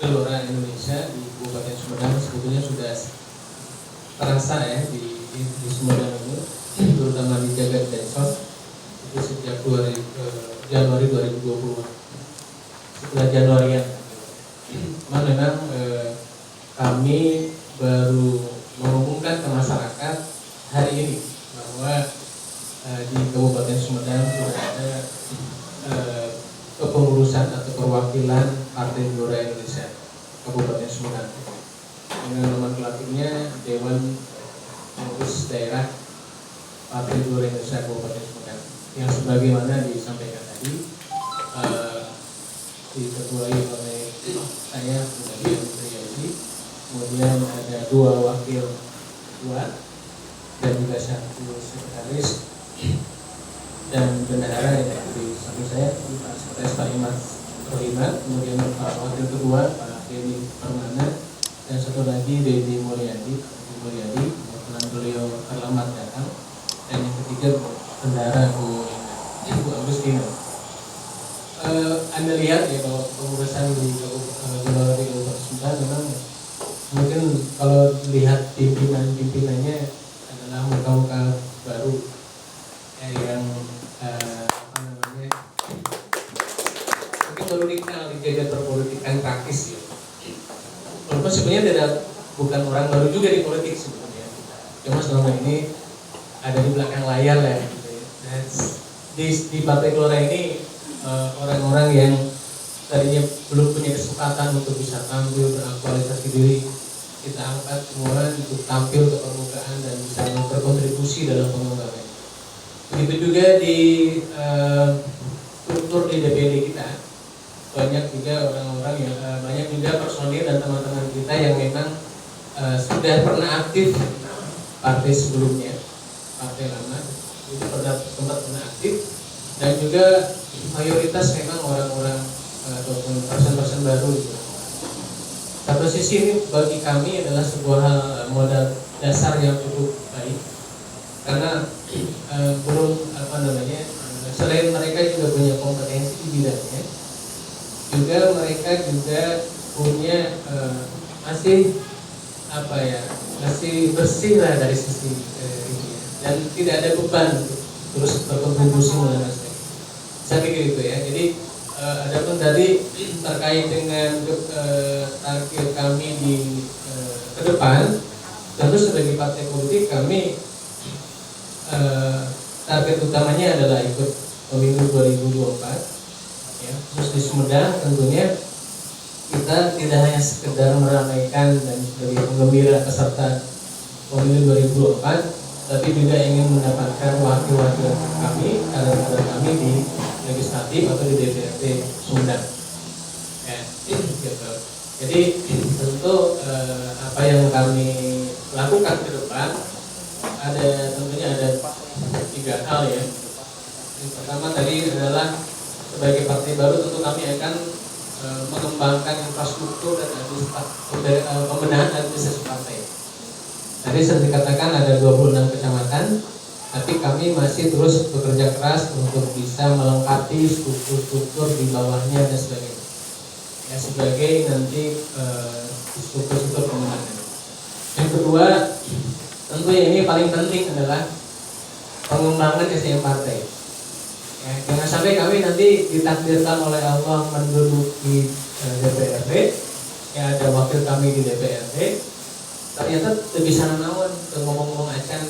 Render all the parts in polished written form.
Gelora Indonesia di Kabupaten Sumedang sebetulnya sudah terasa ya di Sumedang ini, terutama di Jagat Densos itu sejak Januari 2020, setelah Januari ya. Cuman memang kami baru mengumumkan ke masyarakat hari ini bahwa di Kabupaten Sumedang sudah ada kepengurusan atau perwakilan Partai Gelora Indonesia Kabupaten Sumedang dengan nomenklaturnya Dewan Pengurus Daerah Partai Gelora Indonesia Kabupaten Sumedang yang sebagaimana disampaikan tadi diketuai oleh saya sebagai Menteri, kemudian ada 2 wakil ketua dan juga 1 sekretaris dan bendahara yang ada di samping saya, Pak Sekretaris Pak Imat Rohimat, kemudian Pak Wakil Ketua Pak Dedi Permana, dan 1 lagi Dedi Mulyadi. Kebetulan beliau terlambat datang, dan yang ketiga bendahara Bu Agustina. Anda lihat ya bahwa pengurusan di Gelora di Kabupaten Sumedang memang mungkin kalau lihat pimpinannya adalah muka-muka baru yang mungkin baru dikenal di jagat perpolitikan praktis ya. Walaupun sebenarnya bukan orang baru juga di politik sebenarnya, cuma selama ini ada di belakang layar lah gitu ya. Dan di Partai Gelora ini orang-orang yang tadinya belum punya kesempatan untuk bisa tampil beraktualisasi diri, kita angkat semua untuk tampil ke permukaan dan bisa berkontribusi dalam pengembangan. Begitu juga di struktur di DPD kita, banyak juga orang-orang yang banyak juga personil dan teman-teman kita yang memang sudah pernah aktif partai sebelumnya, partai lama itu sempat pernah aktif, dan juga mayoritas memang orang-orang ataupun person-person baru gitu. Satu sisi ini bagi kami adalah sebuah modal dasar yang cukup baik, karena belum selain mereka juga punya kompetensi di bidangnya, juga mereka juga punya masih bersih lah dari sisi ini, dan tidak ada beban untuk terus berkontribusi melalui aspek. Saya pikir itu ya. Jadi adapun tadi terkait dengan target kami di ke depan, tentu sebagai partai politik kami target utamanya adalah ikut pemilu 2024 ya. Terus di Sumedang tentunya kita tidak hanya sekedar meramaikan dan sebagai penggembira peserta pemilu 2024, tapi juga ingin mendapatkan wakil-wakil kami, kader-kader kami di legislatif atau di DPRD Sumedang ya, gitu. Jadi tentu apa yang kami lakukan ke depan tentunya ada 3 hal ya. Yang pertama tadi adalah sebagai partai baru tentu kami akan mengembangkan infrastruktur dan pembenahan administrasi partai. Tadi sudah dikatakan ada 26 kecamatan, tapi kami masih terus bekerja keras untuk bisa melengkapi struktur-struktur di bawahnya dan sebagainya. Ya, sebagai nanti struktur-struktur pemenangan. Yang kedua, tentu yang ini paling penting adalah pengembangan SDM partai. Ya, jangan sampai kami nanti ditakdirkan oleh Allah menduduki DPRD, ya ada wakil kami di DPRD, ternyata bisa nawan ngomong-ngomong acan,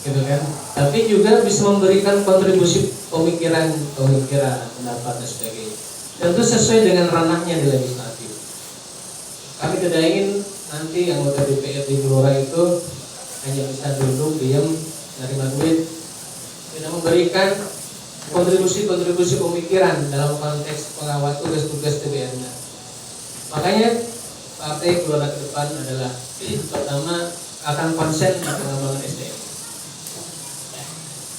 gitu kan. Tapi juga bisa memberikan kontribusi pemikiran, pendapat dan sebagainya. Tentu sesuai dengan ranahnya di legislatif. Kami tidak ingin nanti anggota DPRD Gelora itu hanya bisa duduk diam nerima duit, tidak memberikan kontribusi pemikiran dalam konteks pengawal tugas-tugas DPR-nya. Makanya partai Gelora ke depan adalah pertama akan konsen di pengembangan SDM.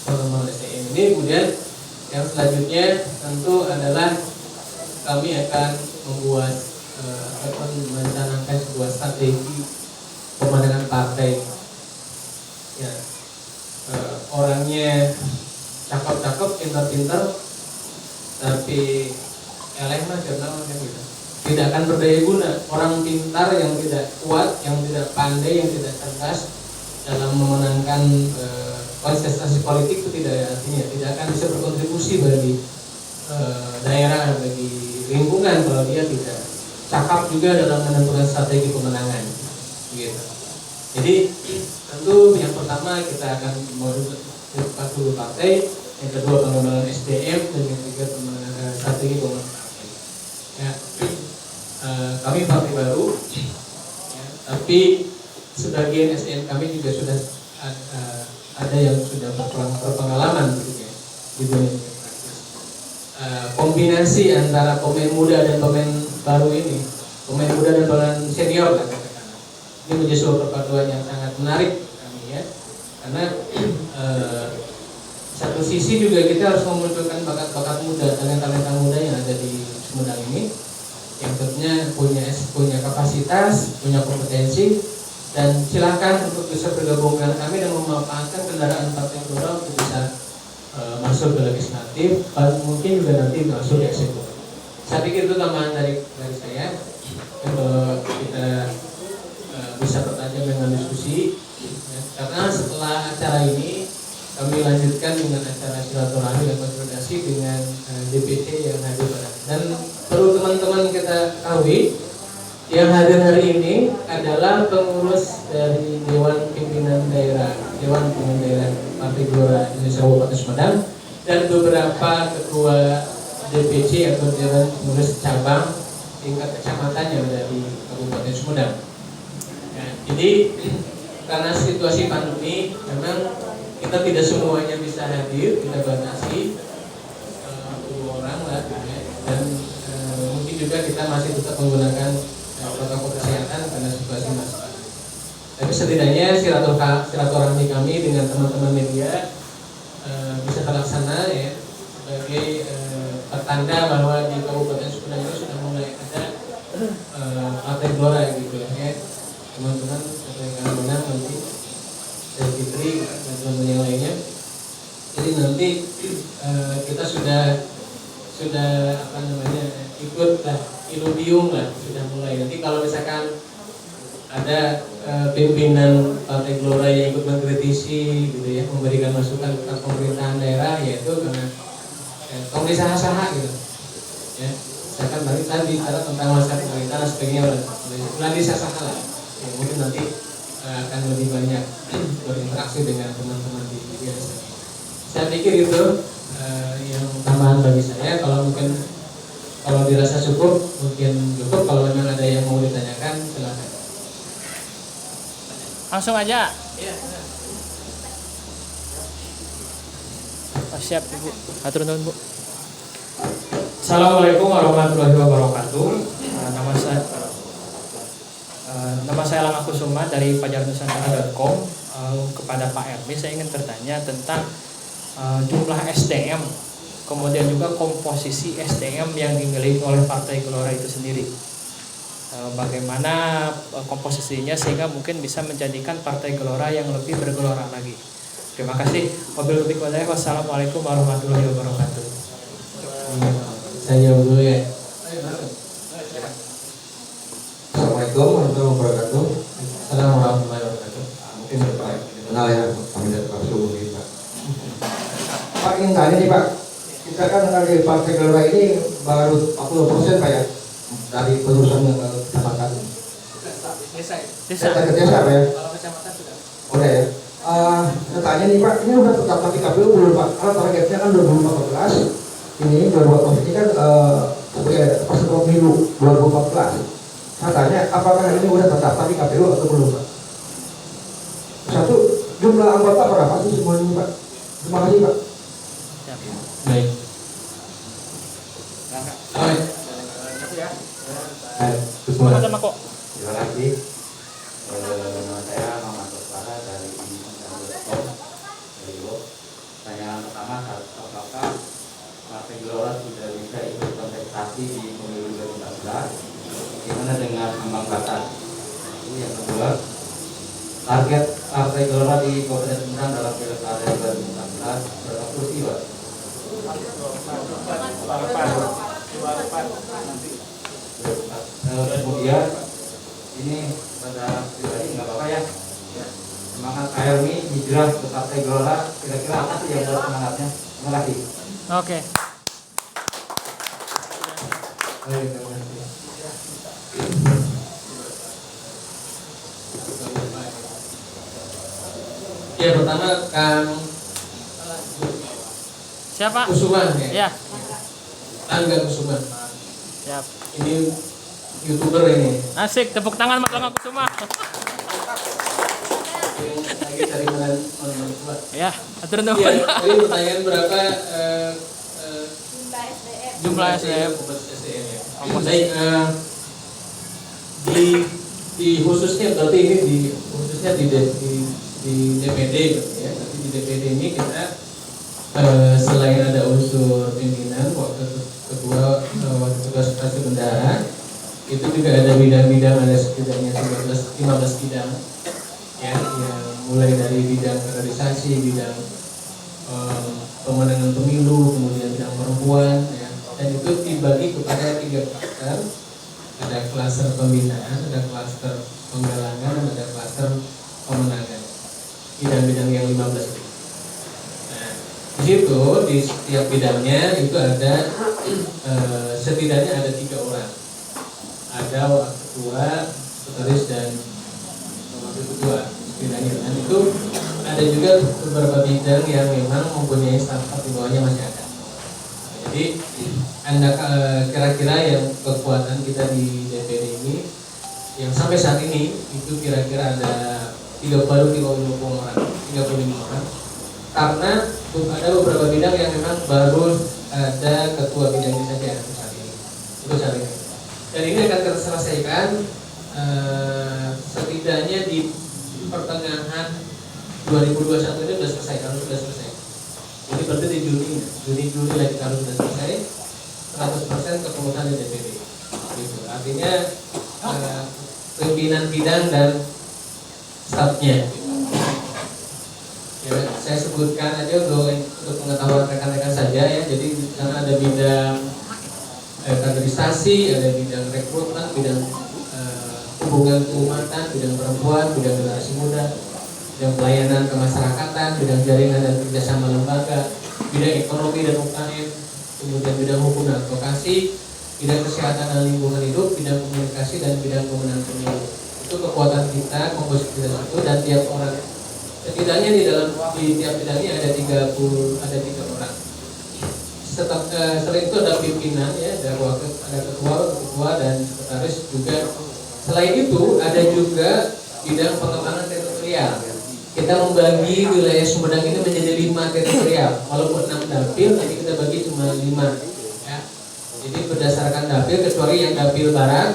Pengembangan SDM ini, kemudian yang selanjutnya tentu adalah kami akan membuat ataupun mencanangkan sebuah strategi pemenangan partai. Ya, orangnya cakep-cakep, pintar-pintar, tapi eleh mah jurnal gitu. tidak akan berdaya guna. Orang pintar yang tidak kuat, yang tidak pandai, yang tidak cerdas dalam memenangkan kontestasi politik itu artinya tidak akan bisa berkontribusi bagi daerah, bagi lingkungan kalau dia tidak cakap juga dalam menentukan strategi pemenangan. Gitu. Jadi tentu yang pertama kita akan membuat dulu partai, yang kedua pengembangan SDM, dan yang ketiga strategi pemenangan. Ya, kami partai baru, ya, tapi sebagian SDM kami juga sudah ada yang sudah berpengalaman gitu ya, di dunia praktis. Kombinasi antara pemain muda dan pemain baru ini, pemain muda dan pemain senior kan, ini menjadi sebuah perpaduan yang sangat menarik kami ya, karena satu sisi juga kita harus memunculkan bakat-bakat muda, talenta muda yang ada di Sumedang ini, yang tentunya punya kapasitas, punya kompetensi, dan silakan untuk bisa bergabung dengan kami dan memanfaatkan kendaraan Partai Gelora untuk bisa masuk ke legislatif, mungkin juga nanti masuk ke eksekutif. Saya pikir itu tambahan dari saya. Kalau kita bisa bertajam dengan diskusi, ya, karena setelah acara ini kami lanjutkan dengan acara silaturahmi dan konsolidasi dengan DPC yang hadir. Dan perlu teman-teman kita ketahui, yang hadir hari ini adalah pengurus dari Dewan Pimpinan Daerah Partai Gelora Indonesia Kabupaten Sumedang dan beberapa ketua DPC atau Dewan Pengurus Cabang tingkat kecamatan yang ada di Kabupaten Sumedang. Ya, jadi karena situasi pandemi, memang kita tidak semuanya bisa hadir, kita batasi 10 orang lah, ya. Dan mungkin juga kita masih tetap menggunakan protokol kesehatan karena situasi masih pandemi. Tapi setidaknya silaturahmi kami dengan teman-teman media bisa terlaksana ya, sebagai pertanda bahwa di Kabupaten Sumedang ini sudah mulai ada Partai Gelora gitu ya. Teman-teman yang menang nanti dan Fitri dan teman-teman yang lainnya. Jadi nanti kita sudah ikut lah, iludium lah, sudah mulai. Nanti kalau misalkan ada pimpinan Partai Gelora yang ikut mengkritisi gitu ya, memberikan masukan tentang pemerintahan daerah, yaitu karena tong disaha-saha gitu ya. Misalkan tadi bicara tentang masalah pemerintahan dan sebagainya, ulah disaha-saha lah ya, mungkin nanti akan lebih banyak berinteraksi dengan teman-teman di media. Saya pikir itu yang tambahan bagi saya. Kalau dirasa cukup, mungkin cukup. Kalau memang ada yang mau ditanyakan, silakan. Langsung aja. Ya. Oh, siap Ibu. Atur nuhun Bu. Assalamualaikum warahmatullahi wabarakatuh. Nama saya Langa Kusuma dari pajarnusantara.com. Kepada Pak RB, saya ingin bertanya tentang jumlah SDM, kemudian juga komposisi SDM yang dimiliki oleh Partai Gelora itu sendiri. Bagaimana komposisinya sehingga mungkin bisa menjadikan Partai Gelora yang lebih bergelora lagi. Terima kasih. Wassalamualaikum warahmatullahi wabarakatuh. Saya jawab dulu ya. Assalamualaikum warahmatullahi wabarakatuh. Assalamualaikum warahmatullahi wabarakatuh. Mungkin Pak kenal ya, kami dari Pak Subuh ini Pak. Pak ingin tanya nih Pak, kita kan dari Partai Gelora ini baru 40% Pak ya dari penerusan kecamatan. Desa. Ke desa Pak ya. Kalau kecamatan sudah. Udah ya. Saya tanya nih Pak, ini udah tetap di KPU belum Pak? Karena targetnya kan 2014. Ini 2014 ini kan peserta pemilu 2014. Saya tanya, apakah ini udah tetap di KPU atau belum Pak? Satu, jumlah anggota berapa sih semuanya Pak? Terima kasih Pak. Baik. Baik. Sama-sama kok. Terima kasih. Nama saya Muhammad Roslara dari Indonesia.com. Pertanyaan pertama, apakah Partai Gelora sudah bisa ikut kontestasi di pemilu 2014? Bagaimana dengan ambang batas? Yang kedua, target Partai Gelora di Kabupaten Sumedang dalam pilkada 2014 berapa kursi Pak? Kemudian ini pada pribadi nggak apa-apa ya. Semangat ARMI hijrah ke Partai Gelora, kira-kira apa sih yang buat semangatnya? Terima kasih. Oke. Baik, terima kasih. Ya, pertama Kang Siapa? Kusuma ya. Ya, Angga Kusuma. siap. Ini YouTuber ini. Asik, tepuk tangan Mas Angga Kusuma. Yang lagi cari mahasiswa. Ya, atur Iya, nuhun. tadi pertanyaan berapa Jumlah SDM. komposisi SDM ya. Komposisi. Baik, di khususnya berarti ini khususnya di DPD gitu ya. Tapi di DPD ini kita selain ada unsur pimpinan wakil ketua sekretaris bendahara, itu juga ada bidang-bidang, ada setidaknya 15 bidang ya, yang mulai dari bidang kaderisasi, bidang pemenangan pemilu, kemudian bidang perempuan ya, dan itu dibagi kepada 3 klaster. Ada klaster pembinaan, ada klaster penggalangan, dan ada klaster pemenangan. Bidang-bidang yang 15 itu. Nah, di situ di setiap bidangnya itu ada setidaknya ada 3 orang. Ada ketua, sekretaris, dan wakil ketua setidaknya. Dan itu ada juga beberapa bidang yang memang mempunyai staf di bawahnya masih ada. Jadi Anda kira-kira yang kekuatan kita di DPD ini yang sampai saat ini itu kira-kira ada 35 orang, karena ada beberapa bidang yang memang baru ada ketua bidangnya saja untuk saat ini. Dan ini akan terselesaikan setidaknya di pertengahan 2021 ini sudah selesai, harus sudah selesai. Jadi berarti di Juni lagi harus sudah selesai 100% kepengurusan di DPD. Gitu. Artinya pimpinan bidang dan stafnya. Ya, saya sebutkan aja untuk pengetahuan rekan-rekan saja ya. Jadi di sana ada bidang kaderisasi, ada bidang rekrutmen, bidang hubungan keumatan, bidang perempuan, bidang generasi muda, bidang pelayanan kemasyarakatan, bidang jaringan dan kerjasama lembaga, bidang ekonomi dan UKM, kemudian bidang hukum dan advokasi, bidang kesehatan dan lingkungan hidup, bidang komunikasi, dan bidang pemenangan pemilu. Itu kekuatan kita, komposisi kita itu, dan tiap orang setidaknya di tiap bidangnya ada 3 orang. Setelah itu ada pimpinan ya, ada ketua dan sekretaris juga. Selain itu ada juga bidang pengembangan teritorial. Kita membagi wilayah Sumedang ini menjadi 5 teritorial. Walaupun 6 dapil, nanti kita bagi cuma 5 ya. Jadi berdasarkan dapil, kecuali yang dapil barat,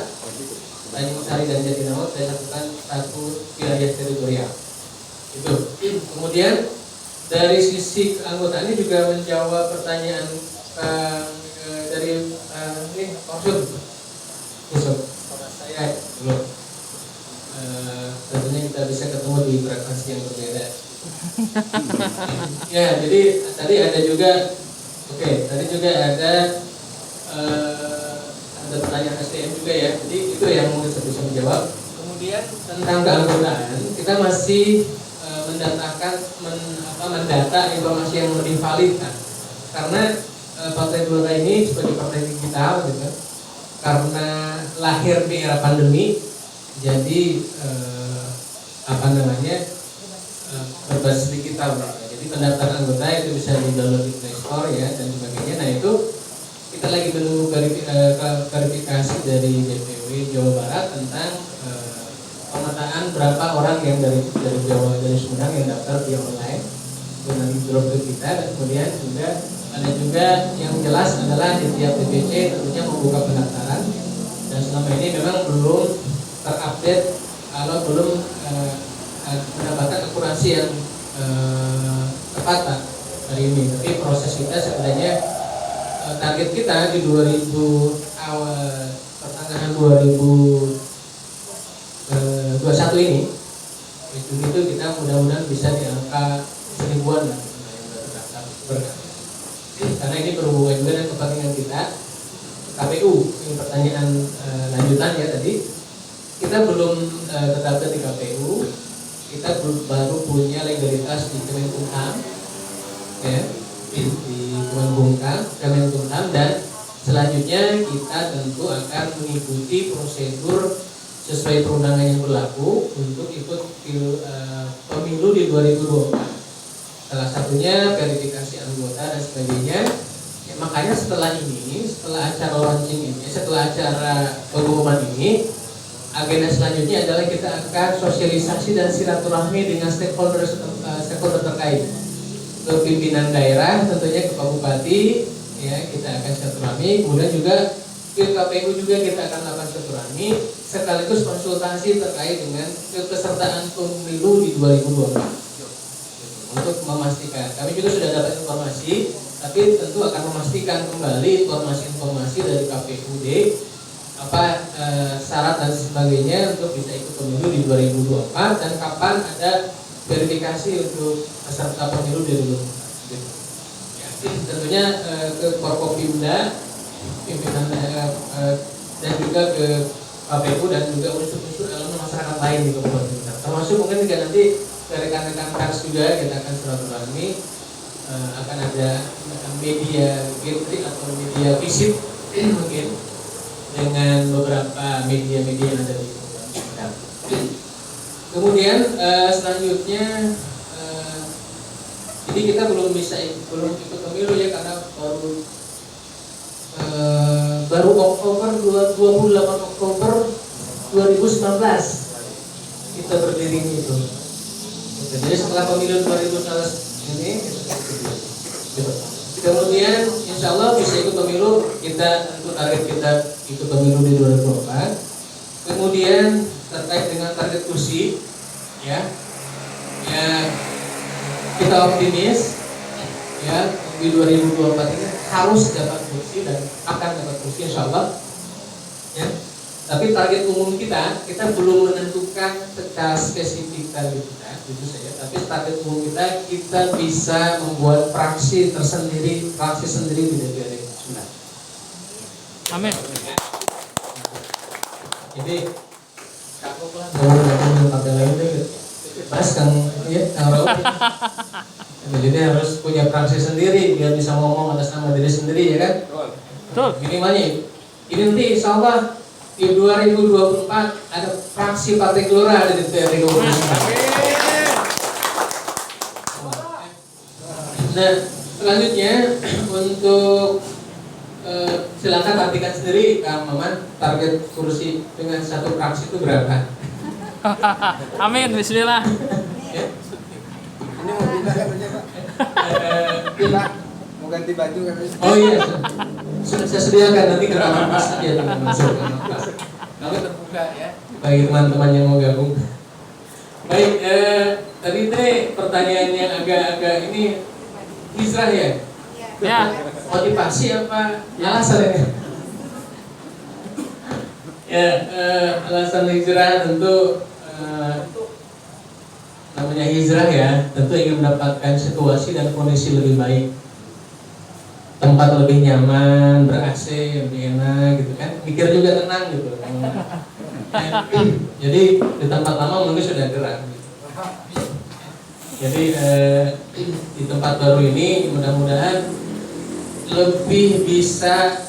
Tanjung Sari dan Jatinangor, saya lakukan 1 wilayah teritorial. Itu. Kemudian dari sisi keanggotaannya juga menjawab pertanyaan dari ini Maksud saya dulu. Tentunya kita bisa ketemu di frekuensi yang berbeda. Ya, jadi tadi ada juga, tadi juga ada pertanyaan SDM juga ya. Jadi itu yang mungkin saya bisa menjawab. Kemudian tentang keanggotaan, kita masih mendata informasi yang lebih valid kan. Karena Partai Gelora ini sebagai partai digital gitu, karena lahir di era pandemi, jadi berbasis digital. Jadi pendaftaran anggota itu bisa di-download di Play Store ya dan sebagainya. Nah itu kita lagi menunggu verifikasi dari DPW Jawa Barat tentang pemetaan berapa orang yang dari Jawa, dari Sumedang yang daftar via online. Itu nanti drop ke kita, dan kemudian juga ada juga yang jelas adalah di tiap DPC tentunya membuka pendaftaran, dan selama ini memang belum terupdate kalau belum mendapatkan akurasi yang tepat hari ini. Tapi proses kita sebenarnya target kita di pertengahan 2021 ini itu kita mudah-mudahan bisa di angka 1000-an lah yang terdaftar. Karena ini berhubungan juga dengan kepentingan kita KPU, ini pertanyaan lanjutannya tadi. Kita belum terdaftar di KPU, kita baru punya legalitas di Kemenkumham, ya, di Kemenkumham, dan selanjutnya kita tentu akan mengikuti prosedur sesuai perundangan yang berlaku untuk ikut pemilu di 2024. Salah satunya verifikasi anggota dan sebagainya. Ya, makanya setelah acara launching ini, setelah acara pengumuman ini, agenda selanjutnya adalah kita akan sosialisasi dan silaturahmi dengan stakeholder terkait, ke pimpinan daerah, tentunya ke Pak Bupati, ya kita akan silaturahmi, kemudian juga ke KPU juga kita akan lakukan silaturahmi, sekaligus konsultasi terkait dengan kepesertaan pemilu di 2024. Untuk memastikan, kami juga sudah dapat informasi, tapi tentu akan memastikan kembali informasi dari KPUD apa syarat dan sebagainya untuk bisa ikut pemilu di 2024 dan kapan ada verifikasi untuk peserta pemilu di 2024. Ya, tentunya ke Forkopimda, pimpinan dan juga ke KPU dan juga unsur-unsur elemen masyarakat lain di Kabupaten Blitar. Termasuk mungkin juga nanti rekan-rekan pers juga kita akan silaturahmi, akan ada media gathering atau media visit mungkin dengan beberapa media-media yang ada di Kabupaten Blitar. Kemudian selanjutnya jadi kita belum ikut pemilu ya karena baru Oktober 28 Oktober 2019 kita berdiri itu. Jadi setelah pemilu 2019 ini kemudian insya Allah bisa ikut pemilu, kita untuk target kita ikut pemilu di 2024. Kemudian terkait dengan target kursi, ya kita optimis ya di 2024 ini harus dapat kursi dan akan dapat kursi insya Allah. Ya. Tapi target umum kita belum menentukan secara spesifik target kita, itu saja. Tapi target umum kita bisa membuat fraksi sendiri di DPRD Sumbar. Amin. Jadi cakep lah kalau partai lain deh, pas Kang Raul. Jadi harus punya fraksi sendiri biar bisa ngomong atas nama diri sendiri ya kan? Betul. Minimalnya ini nanti insya Allah di 2024 ada fraksi Partai Gelora ada di DPRD Kabupaten Sumbar. Nah selanjutnya untuk silakan artikan sendiri Kang Maman, target kursi dengan satu fraksi itu berapa? Amin, bismillah. Ya? Ini mau pindah kan aja Pak? Pindah, mau ganti baju kan? Oh iya, sudah saya sediakan nanti ke ruangan pas aja masuk ke kelas. Kami terbuka ya bagi teman-teman yang mau gabung. Baik, tadi pertanyaan yang agak ini hijrah ya? Ya. Motivasi apa alasan ini? Ya, alasan hijrah tentu namanya hijrah ya, tentu ingin mendapatkan situasi dan kondisi lebih baik, tempat lebih nyaman, ber-AC, lebih enak gitu kan, mikir juga tenang gitu. Jadi di tempat lama mungkin sudah gerak gitu. Jadi di tempat baru ini mudah-mudahan lebih bisa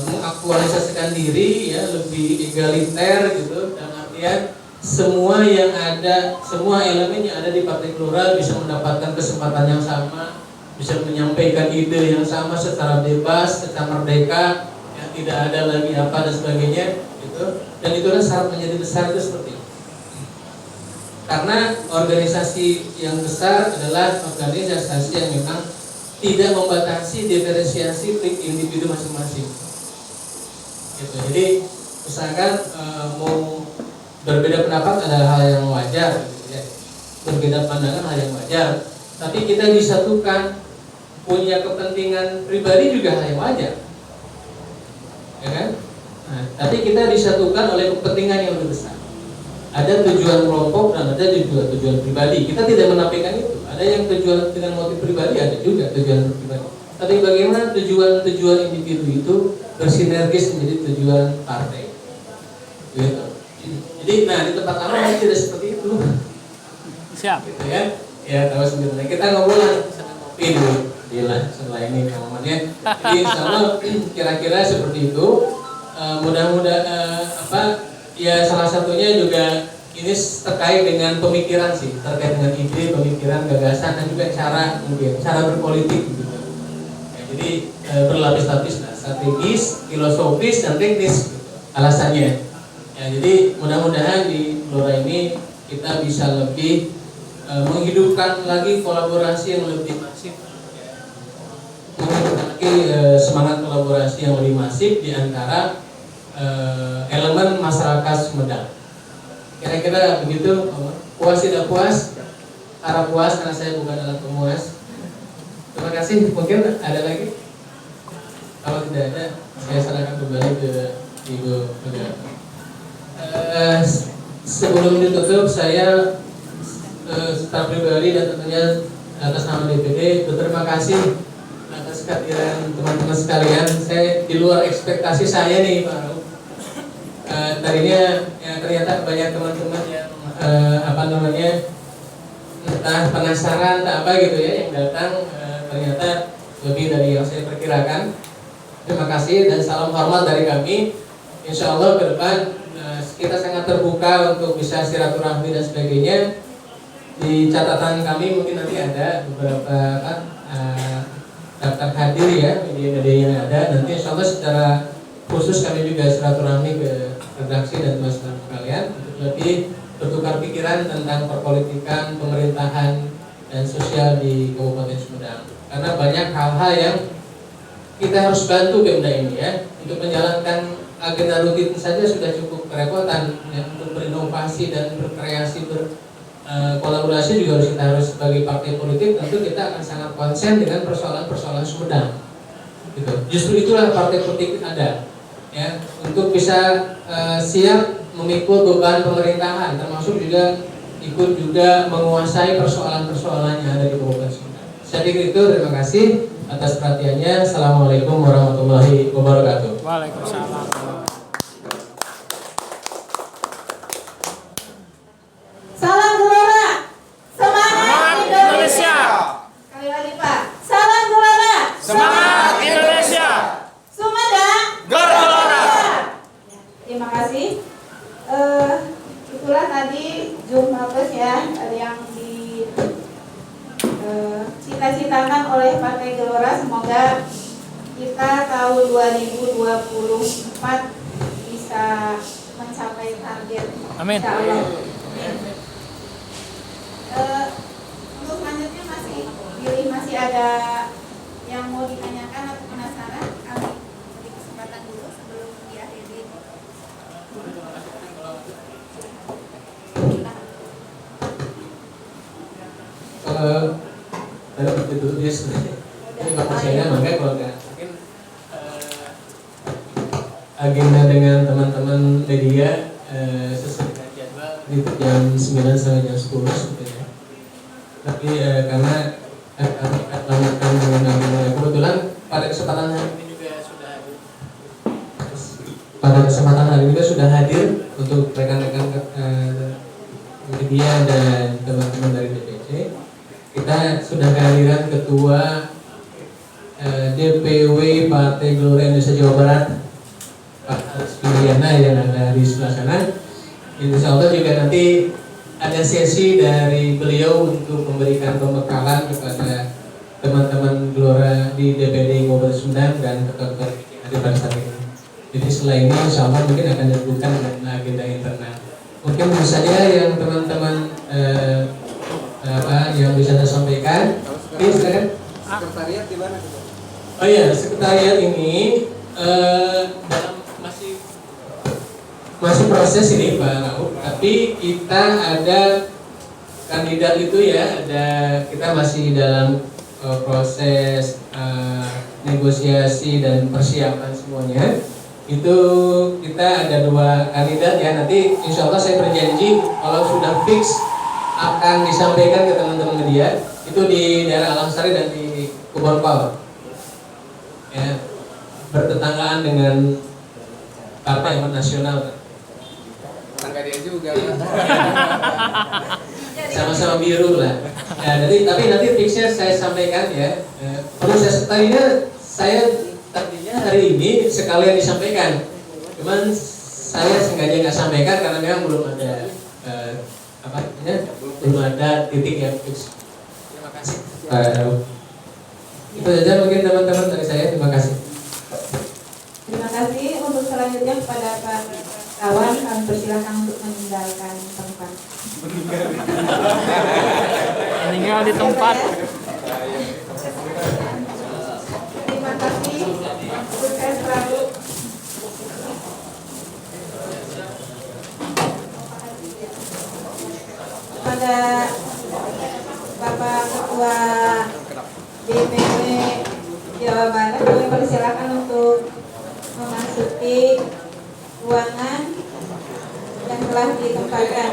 mengaktualisasikan diri ya, lebih egaliter gitu, dan artian semua elemen yang ada di Partai Gelora bisa mendapatkan kesempatan yang sama, bisa menyampaikan ide yang sama secara bebas, secara merdeka, ya, tidak ada lagi apa dan sebagainya gitu. Dan itulah syarat menjadi besar itu seperti itu. Karena organisasi yang besar adalah organisasi yang memang tidak membatasi diferensiasi individu masing-masing. Gitu. Jadi misalkan mau berbeda pendapat adalah hal yang wajar, gitu ya. Berbeda pandangan hal yang wajar. Tapi kita disatukan punya kepentingan pribadi juga hal yang wajar, ya kan? Nah, tapi kita disatukan oleh kepentingan yang lebih besar. Ada tujuan kelompok dan ada juga tujuan pribadi. Kita tidak menafikan itu. Ada yang tujuan dengan motif pribadi, ada juga tujuan pribadi. tapi bagaimana tujuan-tujuan individu itu bersinergis menjadi tujuan partai. Gitu. Jadi, nah di tempat lama masih tidak seperti itu. Siap. Gitu ya. Ya tahu sendiri. Nah, kita ngobrol ngopi dulu. Gila, setelah ini momennya. Jadi sama kira-kira seperti itu. Mudah-mudahan ya salah satunya juga ini terkait dengan pemikiran sih, terkait dengan ide, pemikiran, gagasan dan juga cara berpolitik gitu. Ya, jadi berlapis-lapis lah, strategis, filosofis dan teknis gitu, alasannya. Ya, jadi mudah-mudahan di Gelora ini kita bisa lebih menghidupkan lagi kolaborasi yang lebih masif, menghidupkan lagi semangat kolaborasi yang lebih masif di antara elemen masyarakat Sumedang. Kira-kira begitu. Puas tidak puas? Harap puas karena saya bukan alat pemuas. Terima kasih. Mungkin ada lagi? Kalau tidak ada, saya serahkan kembali ke Ibu Megawati. Sebelum ditutup, saya secara pribadi dan tentunya atas nama DPD berterima kasih atas kehadiran teman-teman sekalian. Saya di luar ekspektasi saya nih Pak Rauf. Tadinya ya, ternyata banyak teman-teman yang entah penasaran entah apa gitu ya yang datang, ternyata lebih dari yang saya perkirakan. Terima kasih dan salam hormat dari kami. Insya Allah ke depan kita sangat terbuka untuk bisa silaturahmi dan sebagainya. Di catatan kami mungkin nanti ada beberapa daftar hadir ya, media-media yang ada. Nanti insya Allah secara khusus kami juga silaturahmi ke redaksi dan teman-teman sekalian untuk lebih bertukar pikiran tentang perpolitikan, pemerintahan dan sosial di Kabupaten Sumedang. Karena banyak hal-hal yang kita harus bantu Pemda ini ya, untuk menjalankan agenda rutin saja sudah cukup kerepotan ya, untuk berinovasi dan berkreasi kolaborasi juga harus sebagai partai politik tentu kita akan sangat konsen dengan persoalan-persoalan Sumedang. Gitu. Justru itulah partai politik ada ya, untuk bisa siap memikul beban pemerintahan, termasuk juga ikut juga menguasai persoalan-persoalan yang ada di Kabupaten Sumedang. Saya pikir itu. Terima kasih atas perhatiannya. Assalamualaikum warahmatullahi wabarakatuh. Waalaikumsalam. Salam Gelora, semangat Indonesia. Sekali lagi Pak, salam Gelora, Semangat Indonesia. Sumedang Gelora. Terima kasih. Itulah tadi Jum'abes ya, yang cita-citakan oleh Partai Gelora. Semoga kita tahun 2024 bisa mencapai target. Amin. Insya Allah. Untuk selanjutnya masih ada yang mau ditanyakan atau penasaran, kami beri kesempatan dulu sebelum diakhiri. Ada begitu dia sebenarnya. Ini Bapak saya makanya kalau nggak mungkin agenda dengan teman-teman media sesuai dengan jadwal itu jam 9 sampai jam 10 sebetulnya. Tapi karena kami akan melakukan dengan agenda kebetulan pada kesempatan hari ini juga sudah hadir. Pada kesempatan hari ini juga sudah hadir untuk rekan-rekan media dan teman-teman dari DPC. Kita sudah kehadiran Ketua DPW Partai Gelora Indonesia Jawa Barat, Pak Piliana yang ada di sebelah sana. Insya Allah juga nanti ada sesi dari beliau untuk memberikan pembekalan kepada teman-teman Gelora di DPD Kabupaten Sumedang dan ketua yang ada pada saat ini. Jadi setelah ini insya Allah mungkin akan disebutkan dengan agenda internal. Mungkin saja yang teman-teman yang bisa saya sampaikan. Oke, silakan. Sekretariat di mana? Oh iya, sekretariat ini dalam masih proses ini Pak Rauf. Tapi kita ada kandidat itu ya, kita masih dalam proses negosiasi dan persiapan semuanya. Itu kita ada 2 kandidat ya. Nanti insya Allah saya berjanji kalau sudah fix akan disampaikan ke teman-teman media. Itu di daerah Alam Sari dan di Kebon Pal. ya, bertetanggaan dengan Partai Amanat Nasional. Tangga dia juga. Sama-sama biru lah. Ya, tapi nanti fixnya saya sampaikan ya. Proses tadinya saya hari ini sekalian disampaikan. Cuman saya sengaja nggak sampaikan karena memang belum ada belum ada titik yang fix. Terima kasih. Itu saja mungkin teman-teman dari saya. Terima kasih. Terima kasih. Untuk selanjutnya kepada Pak kawan, kami persilakan untuk meninggalkan tempat. Meninggal di tempat. Terima kasih. Sukses selalu. Kepada Bapak Ketua DPW Jawa Barat, kami persilakan untuk memasuki ruangan yang telah ditempatkan.